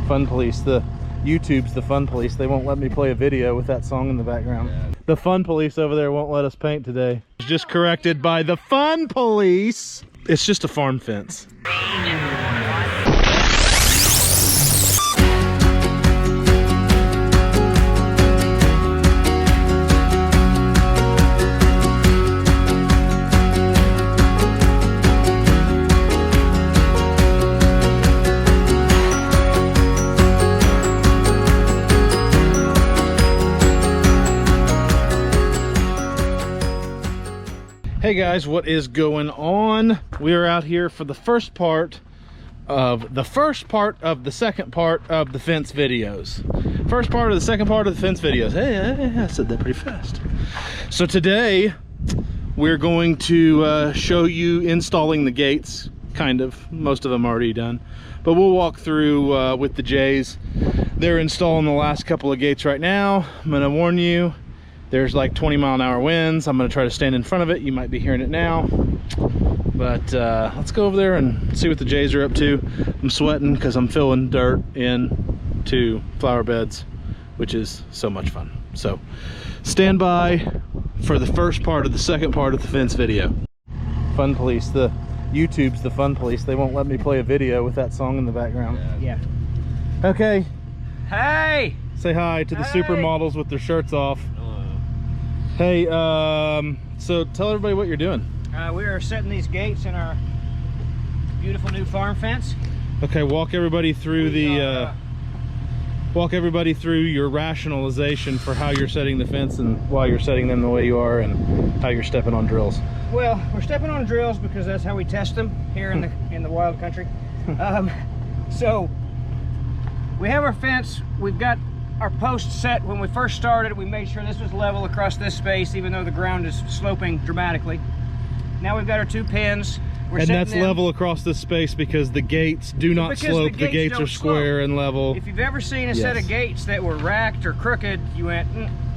Fun police, the YouTube's the fun police. They won't let me play a video with that song in the background. Yeah. The fun police over there won't let us paint today. It's just corrected by the fun police. It's just a farm fence. Hey guys, what is going on? We are out here for the first part of the second part of the fence videos. First part of the second part of the fence videos. Hey, I said that pretty fast. So today we're going to show you installing the gates, kind of. Most of them already done, but we'll walk through with the Jays. They're installing the last couple of gates right now. I'm gonna warn you, there's like 20-mile-an-hour winds. I'm gonna try to stand in front of it. You might be hearing it now. But let's go over there and see what the Jays are up to. I'm sweating because I'm filling dirt into flower beds, which is so much fun. So stand by for the first part of the second part of the fence video. Fun police, the YouTube's the fun police. They won't let me play a video with that song in the background. Yeah. Okay. Hey! Say hi to the supermodels with their shirts off. Hey, so tell everybody what you're doing. We are setting these gates in our beautiful new farm fence. Okay, walk everybody through your rationalization for how you're setting the fence and why you're setting them the way you are and how you're stepping on drills. Well, we're stepping on drills because that's how we test them here in the wild country. So we have our fence. We've got our post set. When we first started, we made sure this was level across this space, even though the ground is sloping dramatically. Now we've got our 2 pins. And that's level across this space because the gates do not slope. The gates are square and level. If you've ever seen a set of gates that were racked or crooked, you went,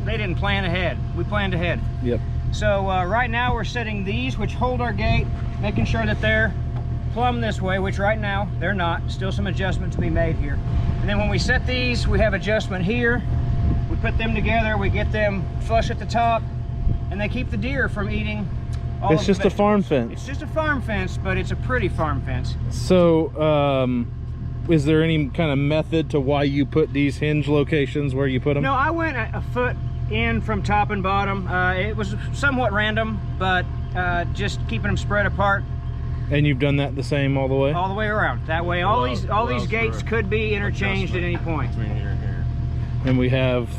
they didn't plan ahead. We planned ahead. Yep. So right now we're setting these, which hold our gate, making sure that they're plumb this way, which right now they're not. Still some adjustment to be made here. And then when we set these, we have adjustment here. We put them together, we get them flush at the top, and they keep the deer from eating all of the vegetables. It's just a farm fence. It's just a farm fence, but it's a pretty farm fence. So, is there any kind of method to why you put these hinge locations where you put them? No, I went a foot in from top and bottom. It was somewhat random, but just keeping them spread apart. And you've done that the same all the way? All the way around. That way, all these gates could be interchanged at any point. Between here and here. And we have,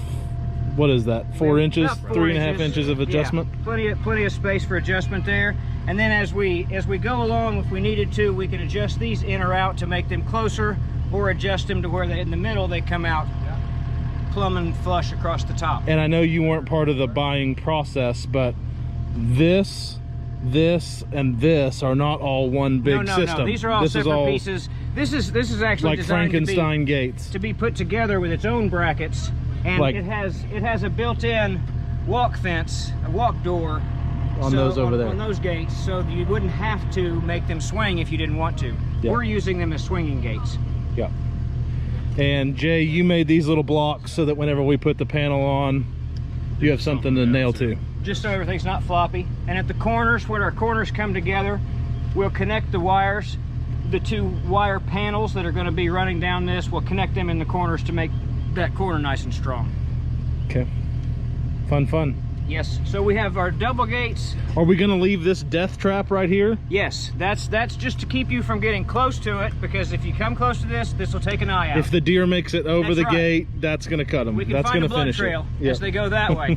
what is that? 4 inches, 3.5 inches of adjustment. Yeah, plenty of space for adjustment there. And then as we go along, if we needed to, we can adjust these in or out to make them closer, or adjust them to where in the middle they come out plumb and flush across the top. And I know you weren't part of the buying process, but this and this are not all one big system. No, these are all separate pieces. This is actually like designed Frankenstein gates to be put together with its own brackets, and it has a built-in walk fence, a walk door on those over there, on those gates, so you wouldn't have to make them swing if you didn't want to. Yeah. We're using them as swinging gates. Yeah. And Jay, you made these little blocks so that whenever we put the panel on, you have something to nail to. Just so everything's not floppy. And at the corners, where our corners come together, we'll connect the wires, the 2 wire panels that are going to be running down this. We'll connect them in the corners to make that corner nice and strong. Okay. Fun. Yes. So we have our double gates. Are we going to leave this death trap right here? Yes. That's just to keep you from getting close to it, because if you come close to this will take an eye out. If the deer makes it over the gate, that's going to cut them. We can that's find going a to finish blood trail it. as they go that way.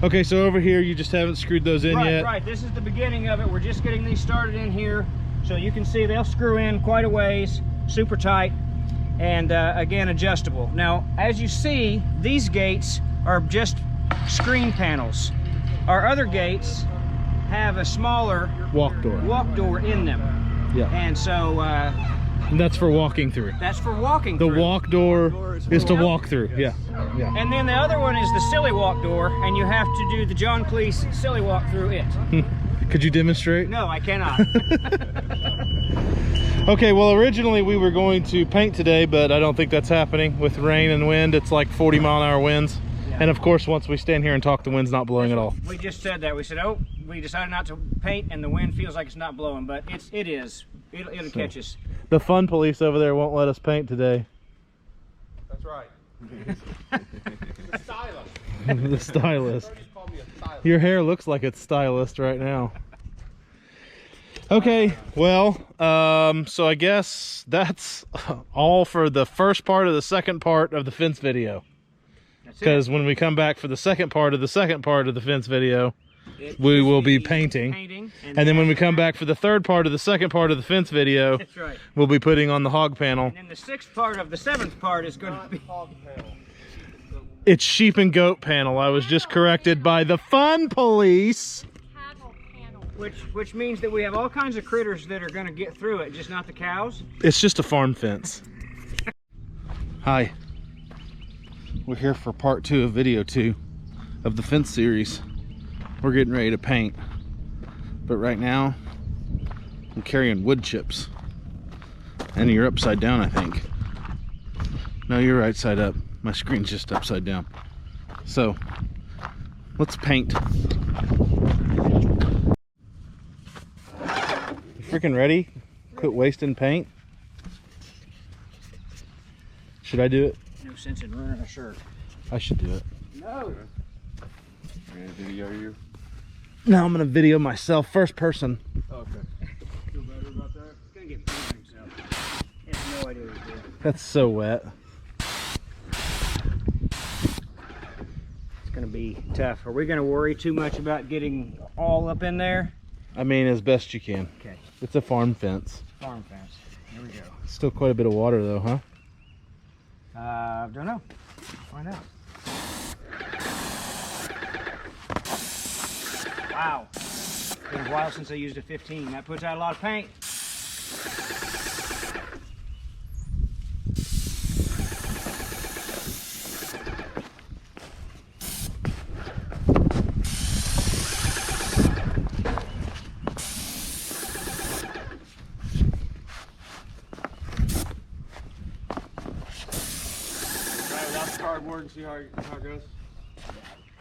Okay, so over here you just haven't screwed those in yet. Right. This is the beginning of it. We're just getting these started in here, so you can see they'll screw in quite a ways, super tight, and again adjustable. Now, as you see, these gates are just screen panels. Our other gates have a smaller walk door in them. Yeah. And so and that's for walking through. That's for walking through. The walk door is to walk through. Yeah. And then the other one is the silly walk door, and you have to do the John Cleese silly walk through it. Could you demonstrate? No, I cannot. Okay, well, originally we were going to paint today, but I don't think that's happening with rain and wind. It's like 40-mile-an-hour winds. Yeah. And of course, once we stand here and talk, the wind's not blowing at all. We just said that. We said, oh, we decided not to paint, and the wind feels like it's not blowing, but it is. It'll catch us. The fun police over there won't let us paint today. That's right. The stylist. The stylist. Your hair looks like it's stylist right now. Okay, well, so I guess that's all for the first part of the second part of the fence video. Because when we come back for the second part of the fence video, we will be painting. And then when we come back for the third part of the second part of the fence video, that's right, we'll be putting on the hog panel. And then the sixth part of the seventh part is going to be hog panel. It's sheep and goat panel. I was just corrected by the fun police. Which means that we have all kinds of critters that are going to get through it, just not the cows. It's just a farm fence. Hi. We're here for part 2 of video 2 of the fence series. We're getting ready to paint. But right now, I'm carrying wood chips. And you're upside down, I think. No, you're right side up. My screen's just upside down. So, let's paint. Freaking ready? Quit wasting paint. Should I do it? No sense in ruining a shirt. I should do it. No. Gonna video you? No, I'm gonna video myself, first person. Okay. Feel better about that? He's gonna get paint himself. He has no idea what he's doing. That's so wet. It's gonna be tough. Are we gonna worry too much about getting all up in there? I mean, as best you can. Okay. It's a farm fence. Farm fence. Here we go. Still quite a bit of water though, huh? Don't know. Find out. Wow. It's been a while since I used a 15. That puts out a lot of paint. Cardboard and see how it goes.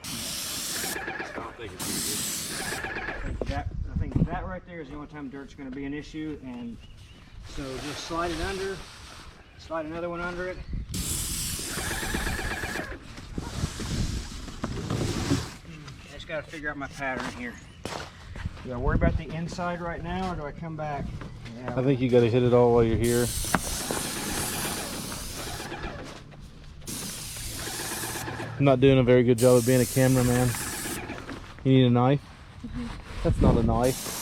I don't think it's easy. I think that right there is the only time dirt's going to be an issue, and so just slide it under, slide another one under it. I just got to figure out my pattern here. Do I worry about the inside right now, or do I come back? Yeah, I think you got to hit it all while you're here. I'm not doing a very good job of being a cameraman. You need a knife? Mm-hmm. That's not a knife.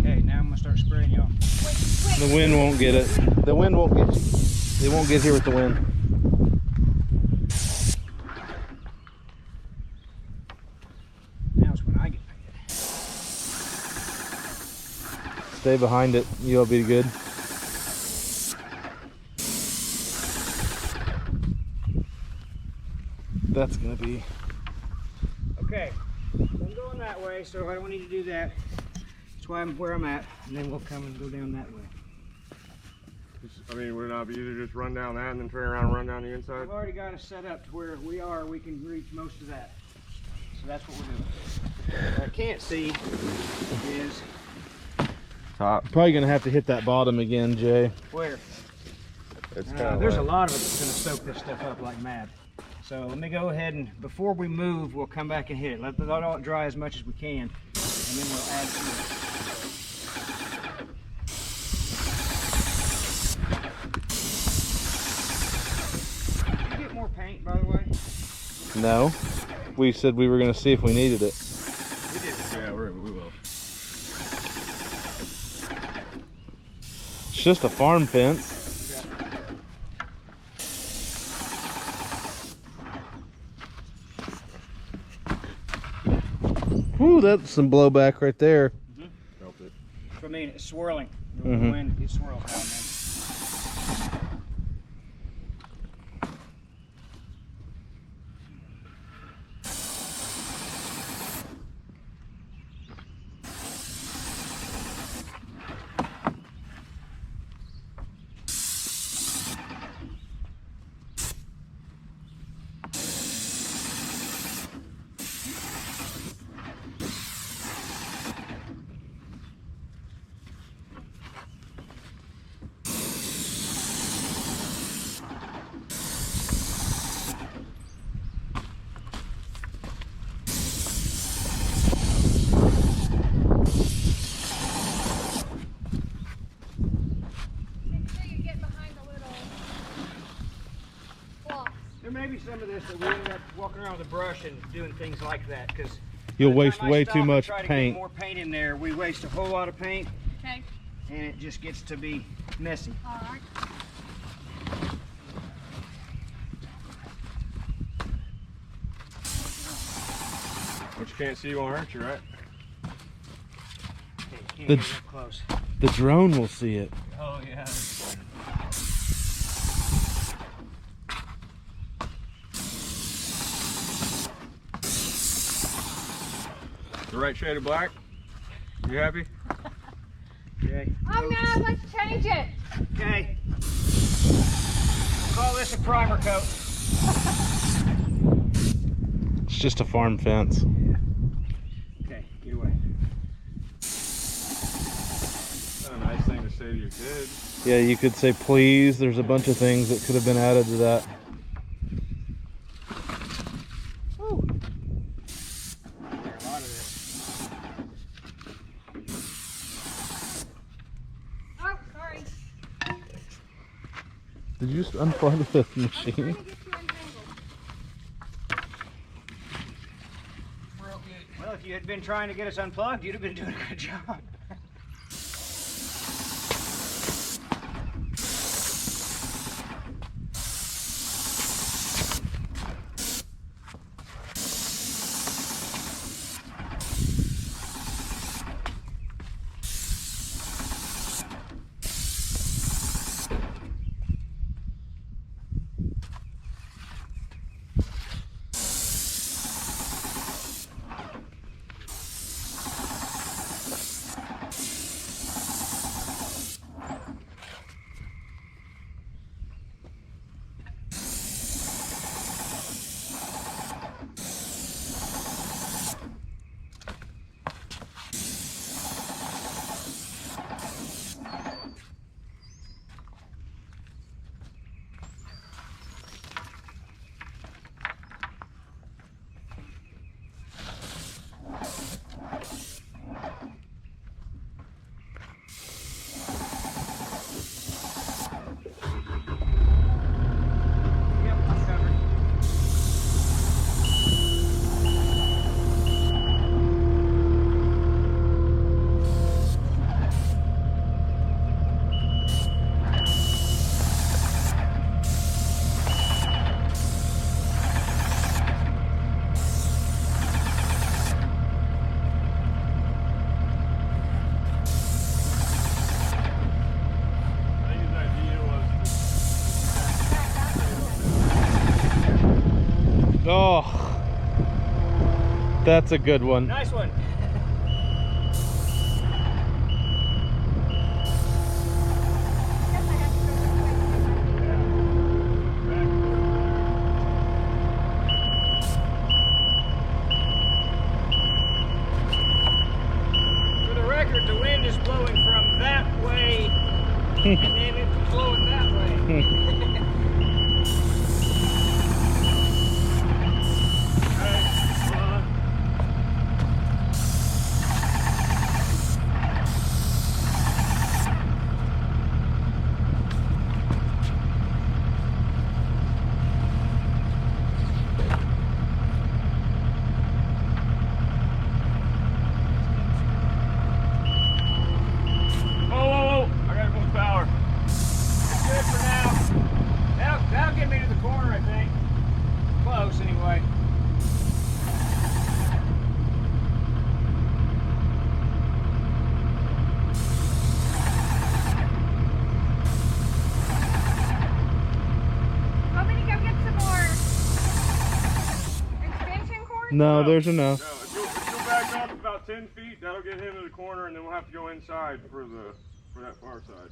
Okay, now I'm gonna start spraying y'all. The wind won't get it. The wind won't get you. It won't get here with the wind. Now's when I get painted. Stay behind it. You'll be good. That's gonna be okay. I'm going that way, so I don't need to do that. That's why I'm where I'm at, and then we'll come and go down that way. I mean, would it not be easier to just run down that and then turn around and run down the inside? I've already got it set up to where we can reach most of that. So that's what we're doing. What I can't see is top. Probably gonna have to hit that bottom again, Jay. where. It's There's a lot of it that's gonna soak this stuff up like mad. So let me go ahead and, before we move, we'll come back and hit it. Let it dry as much as we can, and then we'll add to it. Did you get more paint, by the way? No. We said we were gonna see if we needed it. We did. Yeah, we will. It's just a farm fence. Ooh, that's some blowback right there. Felt it. I mean, it's swirling. The Mhm. wind, it swirls down there. some of this that we end up walking around with a brush and doing things like that, because you'll waste way too much try to paint. get more paint in there, we waste a whole lot of paint. Okay. And it just gets to be messy. All right. What you can't see won't hurt you, right? Okay, can't The- get real close. The drone will see it. Oh yeah. The right shade of black? You happy? Okay. Oh no, let's change it. Okay. We'll call this a primer coat. It's just a farm fence. Okay, get away. That's a nice thing to say to your kids. Yeah, you could say please. There's a bunch of things that could have been added to that. Woo. There's a lot of this. Oh, sorry. Did you just unplug the I'm trying machine? to get you untangled. Well, if you had been trying to get us unplugged, you'd have been doing a good job. Yep, I'm covered. I think his idea was Oh, that's a good one. Nice one. Guess I have to go this way. For the record, the wind is blowing from that way, and then it's blowing that way. Whoa! I gotta move power. Good for now. That'll get me to the corner, I think. Close, anyway. Want me to go get some more extension cords? No, there's enough. No, if you'll back up about 10 feet, that'll get him to the corner, and then we'll have to go inside for that far side.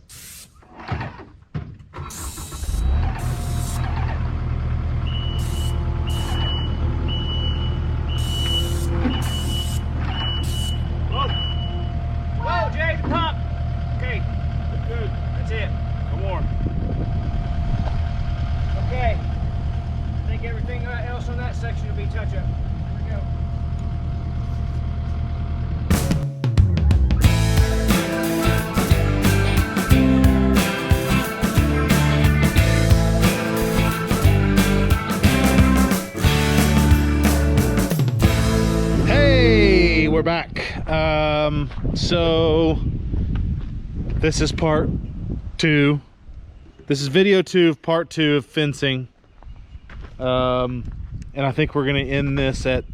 Whoa! Whoa, Jay, the pump. Okay, Good. that's it. No more. Okay. I think everything else on that section will be touch-up. Here we go. back. So this is part 2. This is video 2 of part 2 of fencing. And I think we're gonna end this at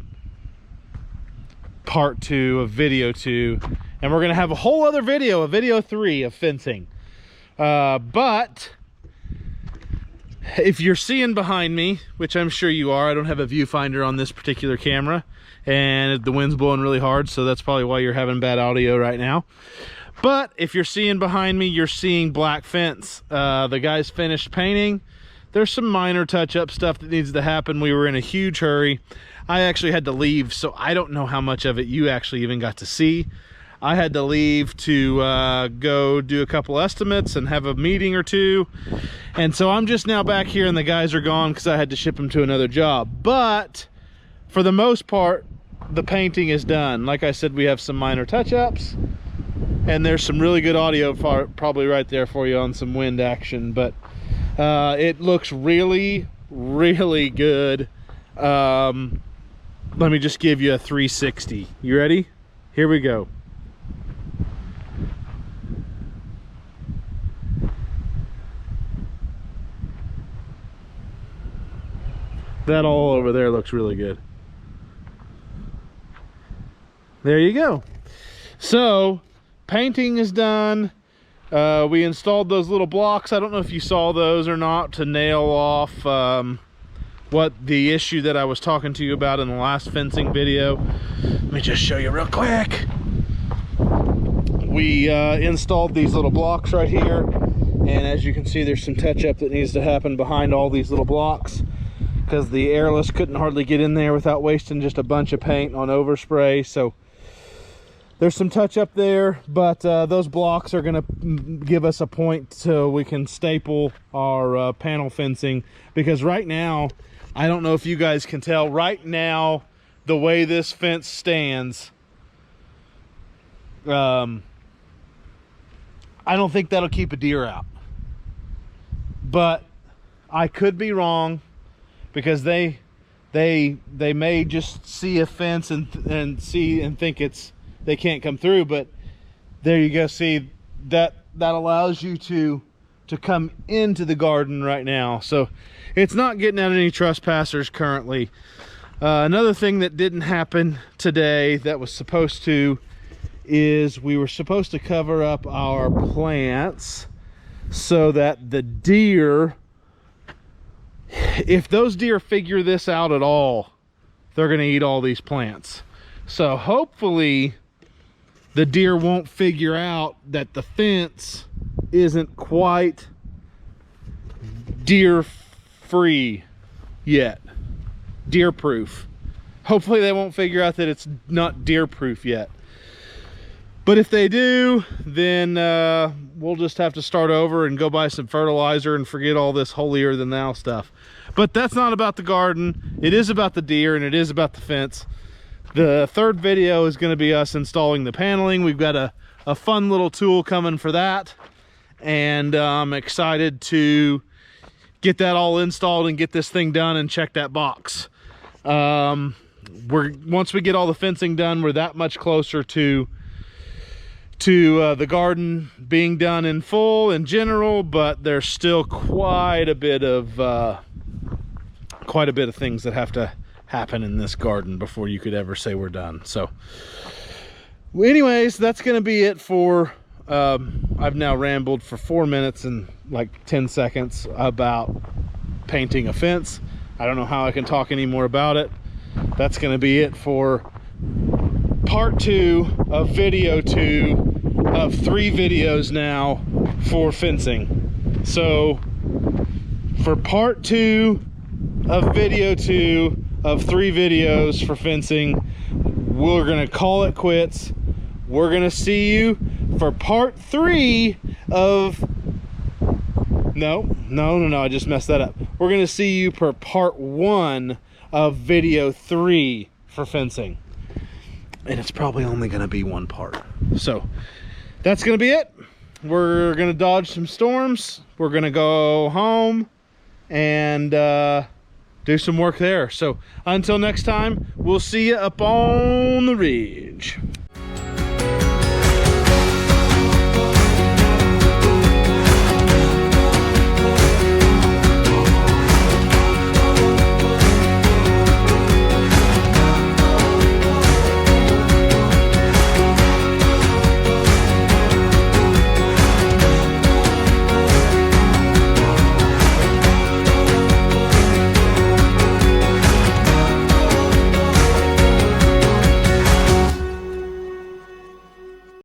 part 2 of video 2. And we're gonna have a whole other video, a video 3 of fencing. But if you're seeing behind me, which I'm sure you are, I don't have a viewfinder on this particular camera, and the wind's blowing really hard, so that's probably why you're having bad audio right now. But if you're seeing behind me, you're seeing black fence. The guys finished painting. There's some minor touch-up stuff that needs to happen. We were in a huge hurry. I actually had to leave, so I don't know how much of it you actually even got to see. I had to leave to go do a couple estimates and have a meeting or two. And so I'm just now back here and the guys are gone because I had to ship them to another job. But for the most part, the painting is done. Like I said, we have some minor touch-ups and there's some really good audio probably right there for you on some wind action. But it looks really, really good. Let me just give you a 360. You ready? Here we go. That all over there looks really good. There you go. So painting is done. We installed those little blocks. I don't know if you saw those or not, to nail off what the issue that I was talking to you about in the last fencing video. Let me just show you real quick. We installed these little blocks right here, and as you can see, there's some touch-up that needs to happen behind all these little blocks, because the airless couldn't hardly get in there without wasting just a bunch of paint on overspray. So there's some touch up there, but those blocks are going to give us a point so we can staple our panel fencing. Because right now, I don't know if you guys can tell, right now the way this fence stands, I don't think that'll keep a deer out. But I could be wrong, because they may just see a fence and think they can't come through. But there you go. See, that allows you to come into the garden right now, so it's not getting at any trespassers currently. Another thing that didn't happen today that was supposed to is we were supposed to cover up our plants so that the deer, if those deer figure this out at all, they're going to eat all these plants. So hopefully the deer won't figure out that the fence isn't quite deer free yet, deer proof. Hopefully they won't figure out that it's not deer proof yet. But if they do, then we'll just have to start over and go buy some fertilizer and forget all this holier than thou stuff. But that's not about the garden. It is about the deer, and it is about the fence. The third video is going to be us installing the paneling. We've got a fun little tool coming for that, and I'm excited to get that all installed and get this thing done and check that box. Once we get all the fencing done, we're that much closer to the garden being done in full in general, but there's still quite a bit of things that have to happen in this garden before you could ever say we're done. So anyways, that's going to be it for I've now rambled for 4 minutes and like 10 seconds about painting a fence. I don't know how I can talk any more about it. That's going to be it for part 2 of video 2 of 3 videos now for fencing. So for part 2 of video 2 of 3 videos for fencing, we're gonna call it quits. We're gonna see you for part 3 of no, I just messed that up. We're gonna see you for part 1 of video 3 for fencing, and it's probably only gonna be 1 part. So that's gonna be it. We're gonna dodge some storms. We're gonna go home and do some work there. So until next time, we'll see you up on the ridge.